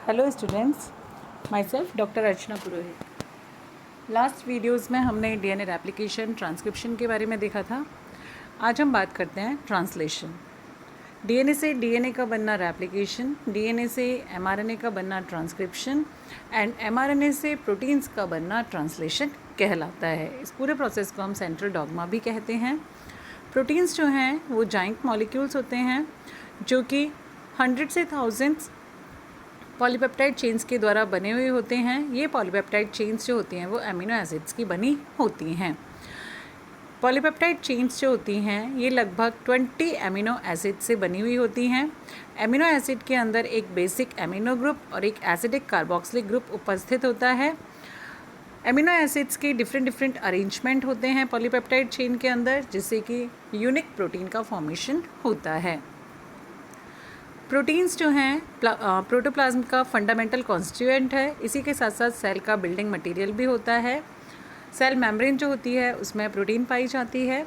Hello students, my self doctor Archana Purohit. Last videos में हमने DNA replication transcription के बारे में देखा था। आज हम बात करते हैं ट्रांसलेशन। डीएनए से डीएनए का बनना रेप्लिकेशन, डीएनए से एमआरएनए का बनना ट्रांसक्रिप्शन एंड एमआरएनए से प्रोटीन्स का बनना ट्रांसलेशन कहलाता है। इस पूरे प्रोसेस को हम सेंट्रल डॉग्मा भी कहते हैं। प्रोटीन्स जो हैं वो जाइंट मॉलिक्यूल्स होते हैं जो कि 100 से 1000 पॉलीपेप्टाइड चेन्स के द्वारा बने हुए होते हैं। ये पॉलीपेप्टाइड चेन्स जो होती हैं वो अमीनो एसिड्स की बनी होती हैं। पॉलीपेप्टाइड चेन्स जो होती हैं ये लगभग 20 अमीनो एसिड से बनी हुई होती हैं। अमीनो एसिड के अंदर एक बेसिक अमीनो ग्रुप और एक एसिडिक कार्बोक्सिलिक ग्रुप उपस्थित होता है। अमीनो एसिड्स के डिफरेंट अरेंजमेंट होते हैं पॉलीपेप्टाइड चेन के अंदर, जिससे कि यूनिक प्रोटीन का फॉर्मेशन होता है। प्रोटीन्स जो हैं प्रोटोप्लाज्म का फंडामेंटल कॉन्स्टिट्यूएंट है। इसी के साथ साथ सेल का बिल्डिंग मटेरियल भी होता है। सेल मेम्ब्रेन जो होती है उसमें प्रोटीन पाई जाती है।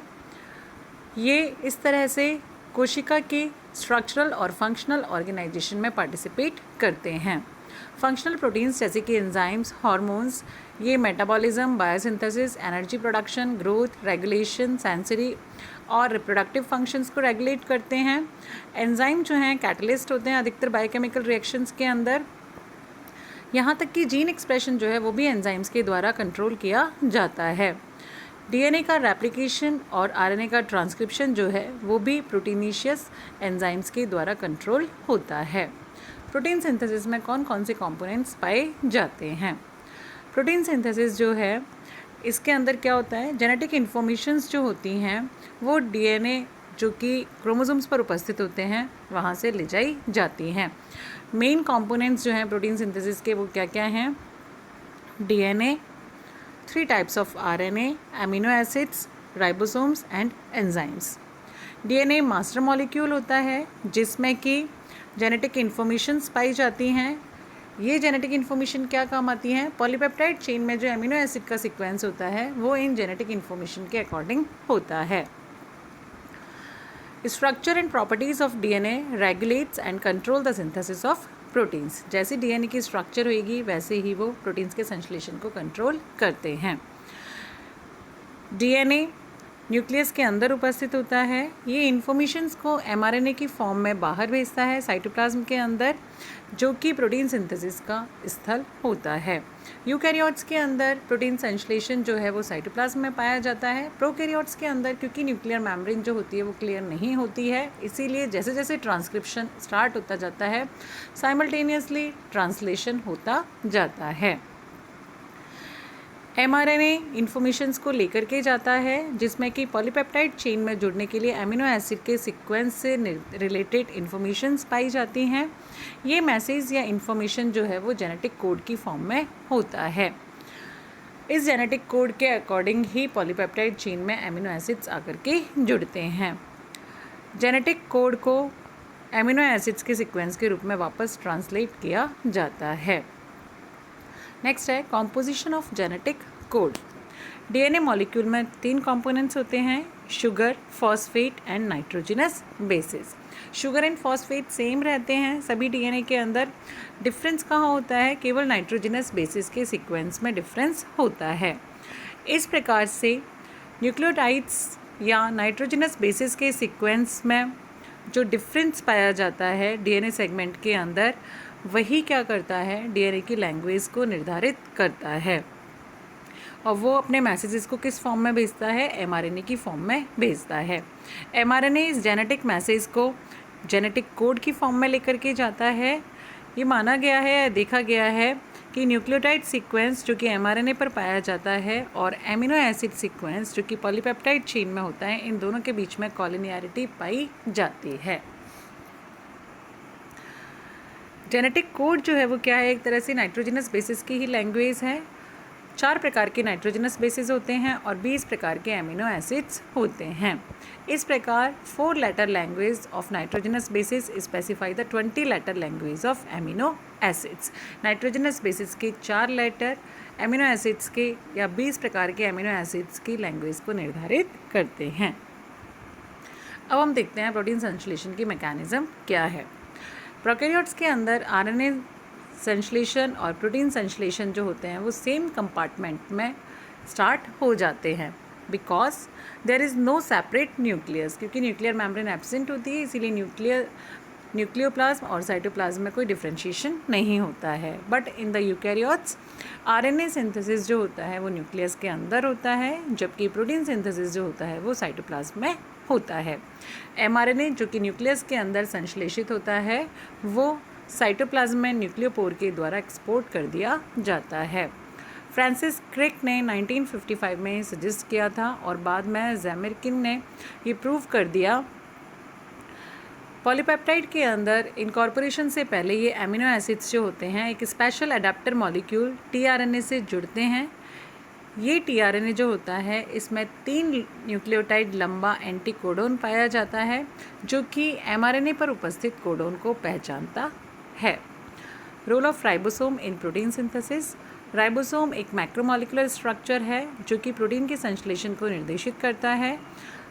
ये इस तरह से कोशिका की स्ट्रक्चरल और फंक्शनल ऑर्गेनाइजेशन में पार्टिसिपेट करते हैं। फंक्शनल प्रोटीन्स जैसे कि एंजाइम्स, हार्मोन्स, ये metabolism, biosynthesis, energy production, growth, regulation, sensory और रिप्रोडक्टिव फंक्शंस को रेगुलेट करते हैं। एंजाइम जो हैं कैटलिस्ट होते हैं अधिकतर बायोकेमिकल रिएक्शंस के अंदर। यहाँ तक कि जीन एक्सप्रेशन जो है वो भी एंजाइम्स के द्वारा कंट्रोल किया जाता है। डीएनए का रेप्लिकेशन और आरएनए का ट्रांसक्रिप्शन जो है वो भी प्रोटीनीशियस एंजाइम्स के द्वारा कंट्रोल होता है। प्रोटीन सिंथेसिस में कौन कौन से कंपोनेंट्स पाए जाते हैं? प्रोटीन सिंथेसिस जो है इसके अंदर क्या होता है, जेनेटिक इन्फॉर्मेशंस जो होती हैं वो डीएनए जो कि क्रोमोसोम्स पर उपस्थित होते हैं वहाँ से ले जाई जाती हैं। मेन कंपोनेंट्स जो हैं प्रोटीन सिंथेसिस के वो क्या क्या हैं? DNA, 3 types of RNA, amino acids, ribosomes and enzymes. DNA master molecule होता है जिसमें कि जेनेटिक इन्फॉर्मेशंस पाई जाती हैं। ये जेनेटिक इन्फॉर्मेशन क्या काम आती हैं? पॉलीपेप्टाइड चेन में जो अमीनो एसिड का सीक्वेंस होता है वो इन जेनेटिक इन्फॉर्मेशन के अकॉर्डिंग होता है। Structure and properties of DNA regulates and control the synthesis of proteins. जैसे डीएनए की स्ट्रक्चर होगी वैसे ही वो प्रोटीन्स के संश्लेषण को कंट्रोल करते हैं। डीएनए न्यूक्लियस के अंदर उपस्थित होता है। ये इन्फॉर्मेशंस को एमआरएनए की फॉर्म में बाहर भेजता है साइटोप्लाज्म के अंदर, जो कि प्रोटीन सिंथेसिस का स्थल होता है। यूकैरियोट्स के अंदर प्रोटीन संश्लेषण जो है वो साइटोप्लाज्म में पाया जाता है। प्रोकैरियोट्स के अंदर क्योंकि न्यूक्लियर मेम्ब्रेन जो होती है वो क्लियर नहीं होती है, इसीलिए जैसे जैसे ट्रांसक्रिप्शन स्टार्ट होता जाता है साइमल्टेनियसली ट्रांसलेशन होता जाता है। एमआरएनए इन्फॉर्मेशंस को लेकर के जाता है जिसमें कि पॉलीपेप्टाइड चेन में जुड़ने के लिए अमीनो एसिड के सीक्वेंस से रिलेटेड इन्फॉर्मेशंस पाई जाती हैं। ये मैसेज या इन्फॉर्मेशन जो है वो जेनेटिक कोड की फॉर्म में होता है। इस जेनेटिक कोड के अकॉर्डिंग ही पॉलीपेप्टाइड चेन में अमीनो एसिड्स आकर के जुड़ते हैं। जेनेटिक कोड को अमीनो एसिड्स के सीक्वेंस के रूप में वापस ट्रांसलेट किया जाता है। नेक्स्ट है composition of genetic code. DNA molecule में 3 कंपोनेंट्स होते हैं, sugar, phosphate and nitrogenous bases. Sugar and phosphate same रहते हैं सभी डीएनए के अंदर। डिफरेंस कहाँ होता है? केवल नाइट्रोजनस बेसिस के सीक्वेंस में डिफरेंस होता है। इस प्रकार से न्यूक्लियोटाइड्स या नाइट्रोजनस बेसिस के सीक्वेंस में जो डिफरेंस पाया जाता है डीएनए सेगमेंट के अंदर, वही क्या करता है? डीएनए की लैंग्वेज को निर्धारित करता है। और वो अपने मैसेजेस को किस फॉर्म में भेजता है? एमआरएनए की फॉर्म में भेजता है। एमआरएनए इस जेनेटिक मैसेज को जेनेटिक कोड की फॉर्म में लेकर के जाता है। ये माना गया है, देखा गया है कि न्यूक्लियोटाइड सीक्वेंस जो कि एमआरएनए पर पाया जाता है और एमिनो एसिड सीक्वेंस जो कि पॉलीपेप्टाइड चेन में होता है, इन दोनों के बीच में कॉलिनियरिटी पाई जाती है। जेनेटिक कोड जो है वो क्या है? एक तरह से नाइट्रोजनस बेसिस की ही लैंग्वेज है। 4 प्रकार के नाइट्रोजनस बेसिस होते हैं और 20 प्रकार के अमीनो एसिड्स होते हैं। इस प्रकार 4 letter language of nitrogenous bases specify the 20 letter language of amino acids. Nitrogenous bases के 4 लेटर अमीनो एसिड्स के या 20 प्रकार के अमीनो एसिड्स की लैंग्वेज को निर्धारित करते हैं। अब हम देखते हैं प्रोटीन संश्लेषण की मैकेनिज्म क्या है। प्रोकैरियोट्स के अंदर आरएनए संश्लेषण और प्रोटीन संश्लेषण जो होते हैं वो सेम कंपार्टमेंट में स्टार्ट हो जाते हैं, because there is no separate nucleus, क्योंकि न्यूक्लियर मेम्ब्रेन एब्सेंट होती है, इसीलिए न्यूक्लियोप्लाज्म और साइटोप्लाज्म में कोई डिफ्रेंशिएशन नहीं होता है। But in the eukaryotes RNA synthesis जो होता है वो न्यूक्लियस के अंदर होता है, जबकि प्रोटीन सिंथेसिस जो होता है वो साइटोप्लाज्म में होता है। एमआरएनए जो कि न्यूक्लियस के अंदर संश्लेषित होता है वो साइटोप्लाज्म में न्यूक्लियोपोर के द्वारा एक्सपोर्ट कर दिया जाता है। फ्रांसिस क्रिक ने 1955 में सजेस्ट किया था और बाद में ज़ेमेरकिन ने ये प्रूव कर दिया। पॉलीपेप्टाइड के अंदर इनकॉर्पोरेशन से पहले ये एमिनो एसिड्स जो होते हैं एक स्पेशल अडेप्टर मॉलिक्यूल टीआरएनए से जुड़ते हैं। ये टीआरएनए जो होता है इसमें 3 न्यूक्लियोटाइड लंबा एंटीकोडोन पाया जाता है जो कि एमआरएनए पर उपस्थित कोडोन को पहचानता है। Role of ribosome in protein synthesis. Ribosome एक मैक्रोमोलिकुलर स्ट्रक्चर है जो कि प्रोटीन के संश्लेषण को निर्देशित करता है।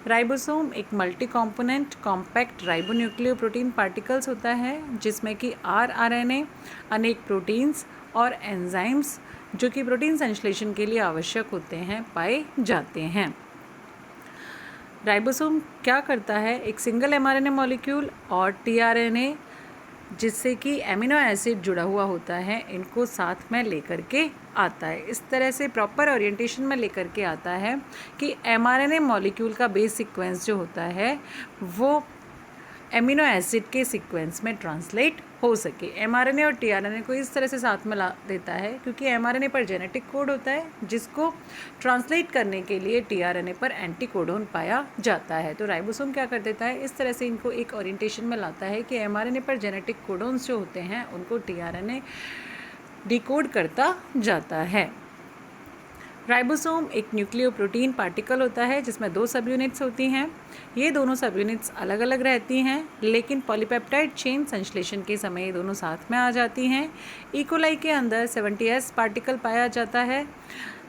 राइबोसोम एक multi component compact ribonucleoprotein particles होता है जिसमें कि आरएनए, अनेक प्रोटीन्स और एंजाइम्स जो कि प्रोटीन संश्लेषण के लिए आवश्यक होते हैं पाए जाते हैं। राइबोसोम क्या करता है, एक सिंगल एमआरएनए मॉलिक्यूल और टीआरएनए जिससे कि एमिनो एसिड जुड़ा हुआ होता है इनको साथ में लेकर के आता है। इस तरह से प्रॉपर ओरिएंटेशन में लेकर के आता है कि एमआरएनए मॉलिक्यूल का बेस सीक्वेंस जो होता है वो एमिनो एसिड के सीक्वेंस में ट्रांसलेट हो सके। एमआरएनए और टीआरएनए को इस तरह से साथ में ला देता है क्योंकि एमआरएनए पर जेनेटिक कोड होता है जिसको ट्रांसलेट करने के लिए टीआरएनए पर एंटीकोडोन पाया जाता है। तो राइबोसोम क्या कर देता है, इस तरह से इनको एक ओरिएंटेशन में लाता है कि एमआरएनए पर जेनेटिक कोडोन्स जो होते हैं उनको टीआरएनए डिकोड करता जाता है। राइबोसोम एक न्यूक्लियोप्रोटीन पार्टिकल होता है जिसमें 2 सब यूनिट्स होती हैं। ये दोनों सब यूनिट्स अलग अलग रहती हैं लेकिन पॉलीपेप्टाइड चेन संश्लेषण के समय ये दोनों साथ में आ जाती हैं। इकोलाई के अंदर 70S पार्टिकल पाया जाता है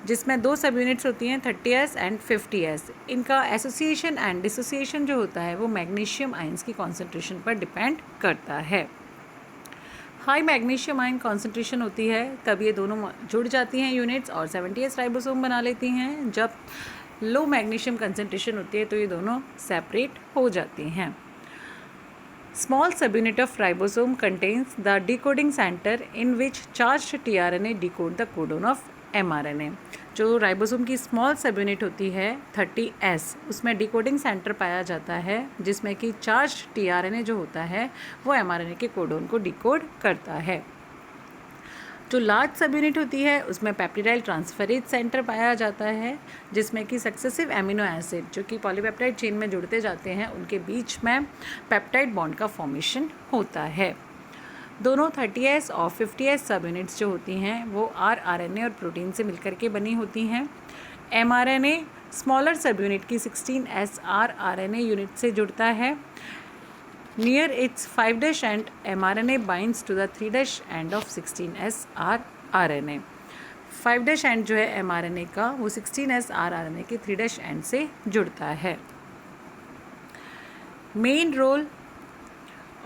जिसमें 2 सब यूनिट्स होती हैं 30S एंड 50S। इनका एसोसिएशन एंड डिसोसिएशन जो होता है वो मैग्नीशियम आयंस की कॉन्सेंट्रेशन पर डिपेंड करता है। हाई मैग्नीशियम आयन कॉन्सेंट्रेशन होती है तब ये दोनों जुड़ जाती हैं यूनिट्स और 70S राइबोसोम बना लेती हैं। जब लो मैग्नीशियम कंसेंट्रेशन होती है तो ये दोनों सेपरेट हो जाती हैं। स्मॉल सब unit of ribosome contains the decoding centre in which charge tRNA decode the codon of mRNA. जो राइबोसोम की स्मॉल सब यूनिट होती है 30S उसमें डिकोडिंग सेंटर पाया जाता है जिसमें कि चार्ज टीआरएनए जो होता है वो एमआरएनए के कोडोन को डिकोड करता है। जो लार्ज सब यूनिट होती है उसमें पेप्टिडाइल ट्रांसफरेज सेंटर पाया जाता है जिसमें कि सक्सेसिव एमिनो एसिड जो कि पॉलीपेप्टाइड चेन में जुड़ते जाते हैं उनके बीच में पेप्टाइड बॉन्ड का फॉर्मेशन होता है। दोनों 30S और 50S सब यूनिट्स जो होती हैं वो आरएनए और प्रोटीन से मिलकर के बनी होती हैं। एमआरएनए स्मॉलर सब यूनिट की 16S आरएनए यूनिट से जुड़ता है। Near it's 5' and mRNA binds to the 3' end of 16S rRNA। 5' and जो है mRNA का वो 16S rRNA के 3' एंड से जुड़ता है। Main role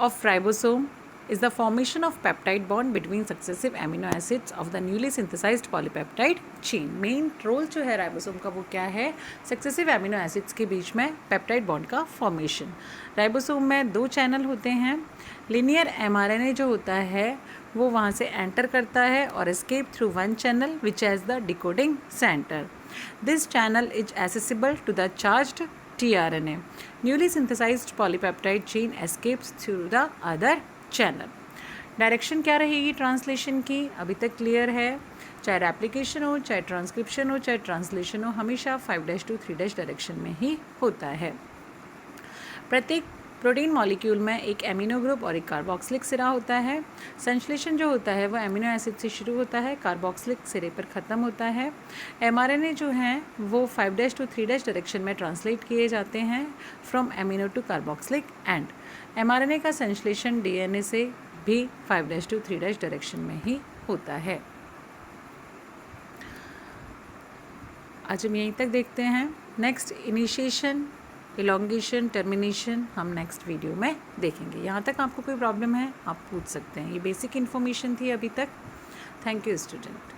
of ribosome is the formation of peptide bond between successive amino acids of the newly synthesized polypeptide chain। Main role जो है राइबोसोम का वो क्या है, सक्सेसिव एमिनो एसिड्स के बीच में पेप्टाइड बॉन्ड का फॉर्मेशन। राइबोसोम में 2 चैनल होते हैं। लिनियर एमआरएनए जो होता है वो वहाँ से एंटर करता है और escape through 1 channel which has the decoding centre. This channel is accessible to the charged tRNA। Newly synthesized polypeptide chain escapes through the other channel. Direction क्या रहेगी ट्रांसलेशन की, अभी तक क्लियर है। चाहे रेप्लिकेशन हो, चाहे ट्रांसक्रिप्शन हो, चाहे ट्रांसलेशन हो, हमेशा 5' to 3' डायरेक्शन में ही होता है। प्रत्येक प्रोटीन मॉलिक्यूल में एक एमिनो ग्रुप और एक कार्बोक्सिलिक सिरा होता है। संश्लेषण जो होता है वो एमिनो एसिड से शुरू होता है, कार्बोक्सिलिक सिरे पर ख़त्म होता है। एमआरएनए जो हैं वो 5' to 3' डायरेक्शन में ट्रांसलेट किए जाते हैं from amino to carboxylic end. MRNA का संश्लेषण डीएनए से भी 5' to 3' डायरेक्शन में ही होता है। आज हम यहीं तक देखते हैं। नेक्स्ट इनिशिएशन इलॉन्गेशन, टर्मिनेशन हम नेक्स्ट वीडियो में देखेंगे। यहाँ तक आपको कोई प्रॉब्लम है आप पूछ सकते हैं। ये बेसिक इन्फॉर्मेशन थी अभी तक। Thank you student.